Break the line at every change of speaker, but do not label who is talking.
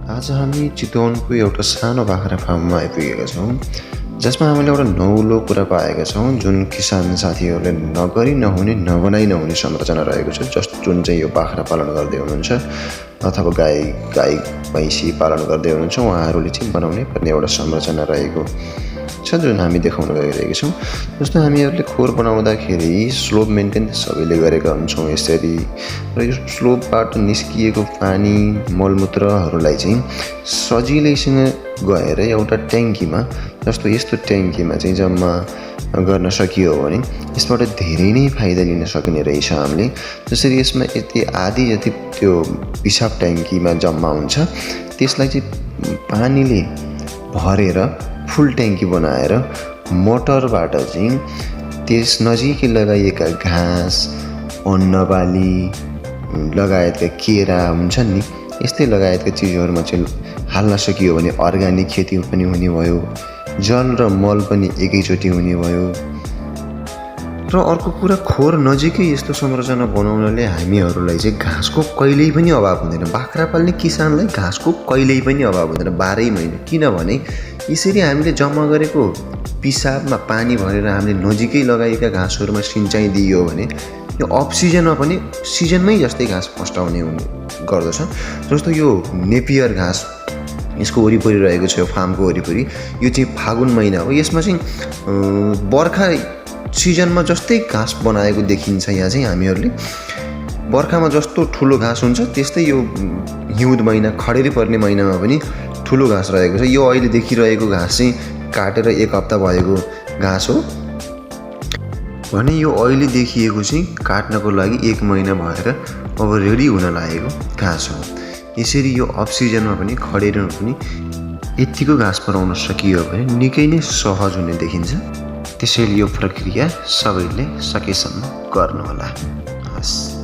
आज हामी चितवनको एउटा सानो बाख्रा फार्ममा आइपुगेका छौँ, जसमा हामीले एउटा नौलो कुरा पाएका छौँ, जुन किसान साथीहरूले नगरी नहुने नबनाइ नहुने संरचना रहेको छ, जुन चाहिँ यो बाख्रा पालन गर्दै हुनुहुन्छ अथवा गाई भैँसी पालन गर्दै हुनुहुन्छ, उहाँहरूले चाहिँ बनाउनै पर्ने एउटा संरचना रहेको छ, जुन हामी देखाउन गइरहेका छौँ। जस्तो हामीहरूले खोर बनाउँदाखेरि स्लोप मेन्टेन सबैले गरेका हुन्छौँ यसरी, र यो स्लोपबाट निस्किएको पानी मलमूत्रहरूलाई चाहिँ सजिलैसँग गएर एउटा ट्याङ्कीमा, जस्तो यस्तो ट्याङ्कीमा चाहिँ जम्मा गर्न सकियो भने यसबाट धेरै नै फाइदा लिन सकिने रहेछ हामीले। जसरी यसमा यति आधी जति त्यो पिसाब ट्याङ्कीमा जम्मा हुन्छ, त्यसलाई चाहिँ पानीले भरेर फुल ट्याङ्की बनाएर मोटरबाट चाहिँ त्यस नजिकै लगाइएका घाँस, अन्नबाली लगायतका केरा हुन्छन् नि, यस्तै लगायतका चिजहरूमा चाहिँ हाल्न सकियो भने अर्ग्यानिक खेती पनि हुने भयो, जल र मल पनि एकैचोटि हुने भयो। र अर्को कुरा, खोर नजिकै यस्तो संरचना बनाउनाले हामीहरूलाई चाहिँ घाँसको कहिल्यै पनि अभाव हुँदैन। बाख्रा पाल्ने किसानलाई घाँसको कहिल्यै पनि अभाव हुँदैन 12 महिना, किनभने यसरी हामीले जम्मा गरेको पिसाबमा पानी भरेर हामीले नजिकै लगाएका घाँसहरूमा सिँचाइ दियो भने यो अफ सिजनमा पनि सिजनमै जस्तै घाँस फस्टाउने गर्दछ। जस्तो यो नेपियर घाँस यसको वरिपरि रहेको छ, यो फार्मको वरिपरि, यो चाहिँ फागुन महिना हो। यसमा चाहिँ बर्खा सिजनमा जस्तै घाँस बनाएको देखिन्छ। यहाँ चाहिँ हामीहरूले बर्खामा जस्तो ठुलो घाँस हुन्छ त्यस्तै यो हिउँद महिना, खडेरी पर्ने महिनामा पनि ठुलो घाँस रहेको छ। यो अहिले देखिरहेको घाँस चाहिँ काटेर 1 हप्ता भएको घाँस हो भने यो अहिले देखिएको चाहिँ काट्नको लागि 1 महिना भएर अब रेडी हुन लागेको घाँस हो। यसरी यो अफ सिजनमा पनि खडेरीमा पनि यत्तिको घाँस बनाउन सकियो भने निकै नै सहज हुने देखिन्छ। त्यसैले यो प्रक्रिया सबैले सकेसम्म गर्नुहोला। हस्।